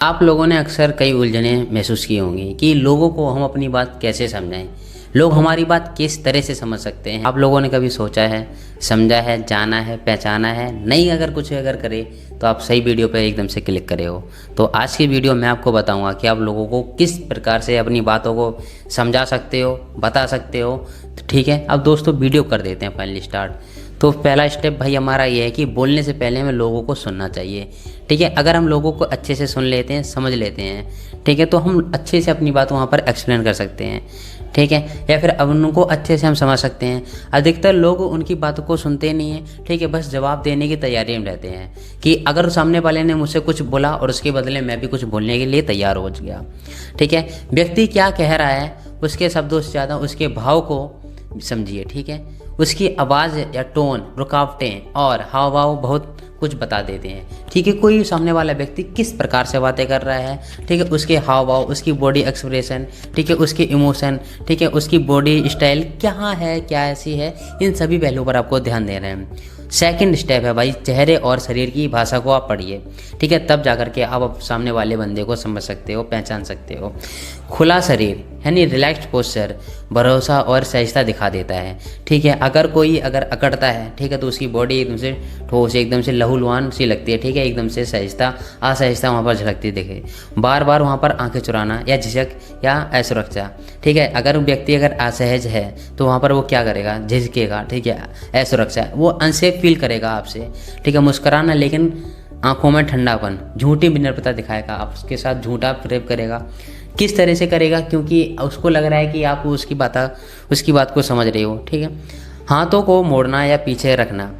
आप लोगों ने अक्सर कई उलझनें महसूस की होंगी कि लोगों को हम अपनी बात कैसे समझाएं, लोग हमारी बात किस तरह से समझ सकते हैं। आप लोगों ने कभी सोचा है, समझा है, जाना है, पहचाना है? नहीं, अगर कुछ करे तो आप सही वीडियो पर एकदम से क्लिक करे हो। तो आज की वीडियो में आपको बताऊंगा कि आप लोगों को किस प्रकार से अपनी बातों को समझा सकते हो, बता सकते हो। तो ठीक है, अब दोस्तों वीडियो कर देते हैं फाइनली स्टार्ट। तो पहला स्टेप भाई हमारा ये है कि बोलने से पहले हमें लोगों को सुनना चाहिए। ठीक है, अगर हम लोगों को अच्छे से सुन लेते हैं, समझ लेते हैं, ठीक है, तो हम अच्छे से अपनी बात वहाँ पर एक्सप्लेन कर सकते हैं। ठीक है, या फिर अब उनको अच्छे से हम समझ सकते हैं। अधिकतर लोग उनकी बातों को सुनते नहीं हैं। ठीक है, बस जवाब देने की तैयारी में रहते हैं कि अगर सामने वाले ने मुझसे कुछ बोला और उसके बदले मैं भी कुछ बोलने के लिए तैयार हो गया। ठीक है, व्यक्ति क्या कह रहा है उसके शब्दों से ज़्यादा उसके भाव को समझिए। ठीक है, उसकी आवाज़ या टोन, रुकावटें और हाव भाव बहुत कुछ बता देते हैं। ठीक है, कोई सामने वाला व्यक्ति किस प्रकार से बातें कर रहा है, ठीक है, उसके हाव भाव, उसकी बॉडी एक्सप्रेशन, ठीक है, उसके इमोशन, ठीक है, उसकी बॉडी स्टाइल क्या है, क्या ऐसी है, इन सभी पहलुओं पर आपको ध्यान देना है। सेकंड स्टेप है भाई, चेहरे और शरीर की भाषा को आप पढ़िए। ठीक है, तब जाकर के आप सामने वाले बंदे को समझ सकते हो, पहचान सकते हो। खुला शरीर यानी रिलैक्स्ड पोस्चर भरोसा और सहजता दिखा देता है। ठीक है, अगर कोई अकड़ता है, ठीक है, तो उसकी बॉडी एकदम से ठोस, एकदम से लहूलुहान सी लगती है। ठीक है, एकदम से सहजता, असहजता वहाँ पर झलकती दिखे। बार बार वहाँ पर आंखें चुराना या झिझक या असुरक्षा। ठीक है, अगर व्यक्ति असहज है तो वहाँ पर वो क्या करेगा, झिझकेगा। ठीक है, असुरक्षा, वो अनसेफ फील करेगा आपसे। ठीक है, मुस्कुराना लेकिन आंखों में ठंडापन, झूठी विनम्रता दिखाएगा, आपके साथ झूठा प्रेम करेगा। किस तरह से करेगा? क्योंकि उसको लग रहा है कि आप उसकी बात को समझ रहे हो। ठीक है, हाथों को मोड़ना या पीछे रखना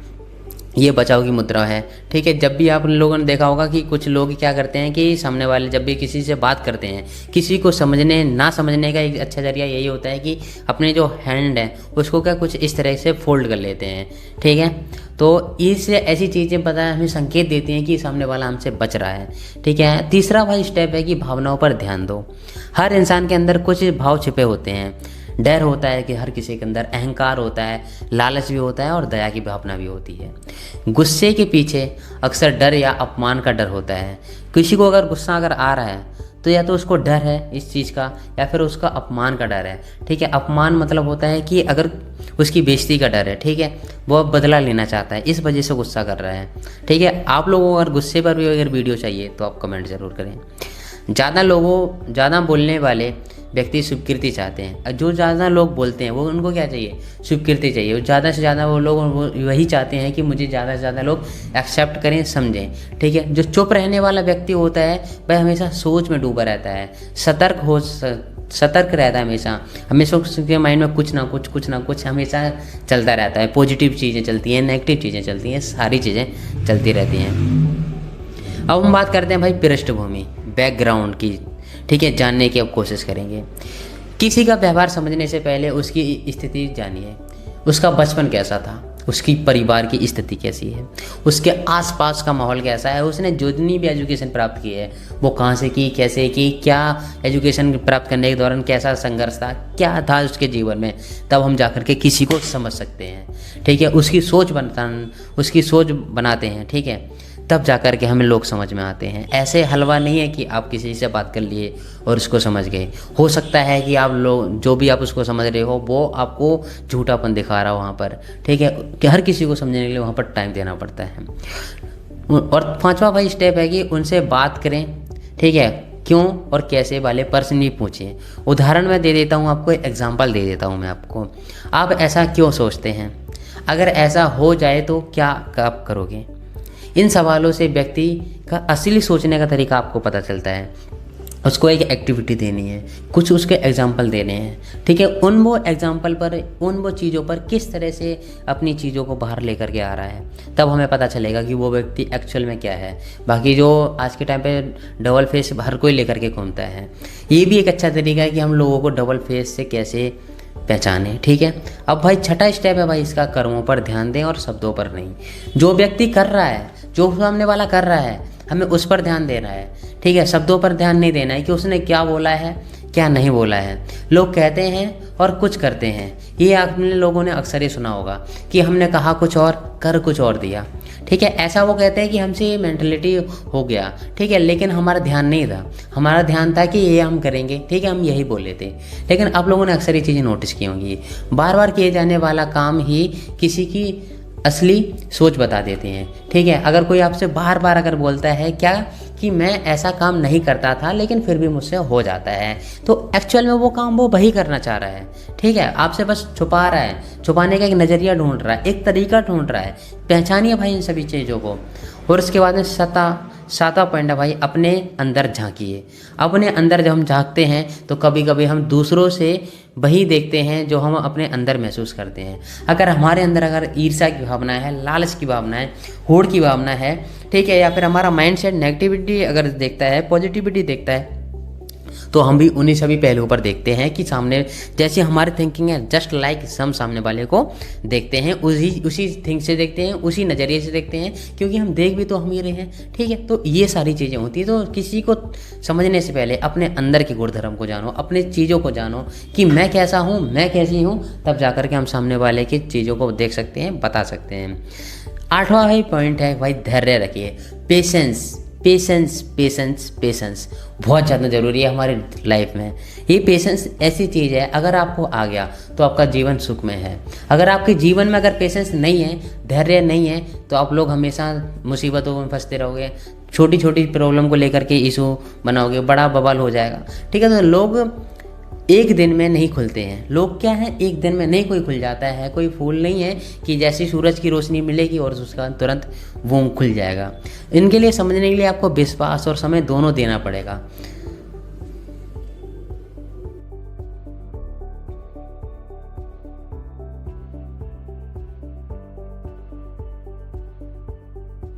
ये बचाव की मुद्रा है। ठीक है, जब भी आप लोगों ने देखा होगा कि कुछ लोग क्या करते हैं कि सामने वाले जब भी किसी से बात करते हैं, किसी को समझने ना समझने का एक अच्छा जरिया यही होता है कि अपने जो हैंड है उसको क्या कुछ इस तरह से फोल्ड कर लेते हैं। ठीक है, तो इससे ऐसी चीज़ें पता है हमें संकेत देती हैं कि सामने वाला हमसे बच रहा है। ठीक है, तीसरा भाई स्टेप है कि भावनाओं पर ध्यान दो। हर इंसान के अंदर कुछ भाव छिपे होते हैं। डर होता है कि हर किसी के अंदर, अहंकार होता है, लालच भी होता है और दया की भावना भी होती है। गुस्से के पीछे अक्सर डर या अपमान का डर होता है। किसी को अगर गुस्सा आ रहा है तो या तो उसको डर है इस चीज़ का या फिर उसका अपमान का डर है। ठीक है, अपमान मतलब होता है कि अगर उसकी बेइज्जती का डर है। ठीक है, वो अब बदला लेना चाहता है, इस वजह से गुस्सा कर रहा है। ठीक है, आप लोगों को अगर गुस्से पर भी अगर वीडियो चाहिए तो आप कमेंट ज़रूर करें। ज़्यादा बोलने वाले व्यक्ति स्वीकृति चाहते हैं। जो ज़्यादा लोग बोलते हैं वो उनको क्या चाहिए, स्वीकृति चाहिए। ज़्यादा से ज़्यादा वो लोग वही चाहते हैं कि मुझे ज़्यादा से ज़्यादा लोग एक्सेप्ट करें, समझें। ठीक है, जो चुप रहने वाला व्यक्ति होता है वह हमेशा सोच में डूबा रहता है, सतर्क रहता है। हमेशा उसके माइंड में कुछ ना कुछ हमेशा चलता रहता है। पॉजिटिव चीज़ें चलती हैं, नेगेटिव चीज़ें चलती हैं, सारी चीज़ें चलती रहती हैं। अब हम बात करते हैं भाई पृष्ठभूमि, बैकग्राउंड की। ठीक है, जानने की अब कोशिश करेंगे। किसी का व्यवहार समझने से पहले उसकी स्थिति जानिए। उसका बचपन कैसा था, उसकी परिवार की स्थिति कैसी है, उसके आसपास का माहौल कैसा है, उसने जितनी भी एजुकेशन प्राप्त की है वो कहाँ से की, कैसे की, क्या एजुकेशन प्राप्त करने के दौरान कैसा संघर्ष था, क्या था उसके जीवन में। तब हम जाकर के किसी को समझ सकते हैं। ठीक है, उसकी सोच बनाते हैं। ठीक है, तब जाकर के हमें लोग समझ में आते हैं। ऐसे हलवा नहीं है कि आप किसी से बात कर लिए और उसको समझ गए। हो सकता है कि आप लोग जो भी आप उसको समझ रहे हो वो आपको झूठापन दिखा रहा हो वहाँ पर। ठीक है, कि हर किसी को समझने के लिए वहाँ पर टाइम देना पड़ता है। और पांचवा भाई स्टेप है कि उनसे बात करें। ठीक है, क्यों और कैसे वाले प्रश्न नहीं पूछें। उदाहरण मैं दे देता हूँ आपको, एग्जाम्पल दे देता हूँ मैं आपको। आप ऐसा क्यों सोचते हैं, अगर ऐसा हो जाए तो क्या आप करोगे। इन सवालों से व्यक्ति का असली सोचने का तरीका आपको पता चलता है। उसको एक एक्टिविटी देनी है, कुछ उसके एग्जाम्पल देने हैं। ठीक है, उन वो चीज़ों पर किस तरह से अपनी चीज़ों को बाहर लेकर के आ रहा है, तब हमें पता चलेगा कि वो व्यक्ति एक्चुअल में क्या है। बाकी जो आज के टाइम पे डबल फेस हर कोई लेकर के घूमता है, ये भी एक अच्छा तरीका है कि हम लोगों को डबल फेस से कैसे पहचाने। ठीक है, अब भाई छठा स्टेप है भाई इसका, कर्मों पर ध्यान दें और शब्दों पर नहीं। जो व्यक्ति कर रहा है, जो सामने वाला कर रहा है, हमें उस पर ध्यान देना है। ठीक है, शब्दों पर ध्यान नहीं देना है कि उसने क्या बोला है, क्या नहीं बोला है। लोग कहते हैं और कुछ करते हैं। ये आपने लोगों ने अक्सर ही सुना होगा कि हमने कहा कुछ और कर कुछ और दिया। ठीक है। ऐसा वो कहते हैं कि हमसे ये मेंटलिटी हो गया, ठीक है, लेकिन हमारा ध्यान नहीं था। हमारा ध्यान था कि ये हम करेंगे, ठीक है, हम यही बोले थे। लेकिन आप लोगों ने अक्सर ये चीज़ें नोटिस की होंगी, बार बार किए जाने वाला काम ही किसी की असली सोच बता देते हैं, ठीक है। अगर कोई आपसे बार बार अगर बोलता है क्या कि मैं ऐसा काम नहीं करता था लेकिन फिर भी मुझसे हो जाता है, तो एक्चुअल में वो काम वो वही करना चाह रहा है, ठीक है। आपसे बस छुपा रहा है, छुपाने का एक नज़रिया ढूंढ रहा है, एक तरीका ढूंढ रहा है। पहचानिए भाई इन सभी चीज़ों को। और इसके बाद में सातवां पॉइंट है भाई, अपने अंदर झांकिए। अपने अंदर जब हम झांकते हैं तो कभी कभी हम दूसरों से वही देखते हैं जो हम अपने अंदर महसूस करते हैं। अगर हमारे अंदर अगर ईर्ष्या की भावना है, लालच की भावना है, होड़ की भावना है, ठीक है, या फिर हमारा माइंड सेट नेगेटिविटी अगर देखता है, पॉजिटिविटी देखता है, तो हम भी उन्हीं सभी पहलुओं पर देखते हैं कि सामने जैसे हमारी थिंकिंग है, जस्ट लाइक हम सामने वाले को देखते हैं, उसी थिंग से देखते हैं, उसी नज़रिए से देखते हैं, क्योंकि हम देख भी तो हम ही रहे हैं, ठीक है। तो ये सारी चीज़ें होती हैं। तो किसी को समझने से पहले अपने अंदर की गुणधर्म को जानो, अपने चीज़ों को जानो कि मैं कैसा हूँ, मैं कैसी हूँ, तब जाकर के हम सामने वाले की चीज़ों को देख सकते हैं, बता सकते हैं। 8वां भाई पॉइंट है भाई, धैर्य रखिए। पेशेंस पेशेंस पेशेंस पेशेंस बहुत ज़्यादा ज़रूरी है हमारी लाइफ में। ये पेशेंस ऐसी चीज़ है, अगर आपको आ गया तो आपका जीवन सुखमय है। अगर आपके जीवन में अगर पेशेंस नहीं है, धैर्य नहीं है, तो आप लोग हमेशा मुसीबतों में फंसते रहोगे। छोटी छोटी प्रॉब्लम को लेकर के इशू बनाओगे, बड़ा बवाल हो जाएगा, ठीक है। तो लोग एक दिन में नहीं खुलते हैं। लोग क्या है, एक दिन में नहीं कोई खुल जाता है। कोई फूल नहीं है कि जैसी सूरज की रोशनी मिलेगी और उसका तुरंत वो खुल जाएगा। इनके लिए समझने के लिए आपको विश्वास और समय दोनों देना पड़ेगा।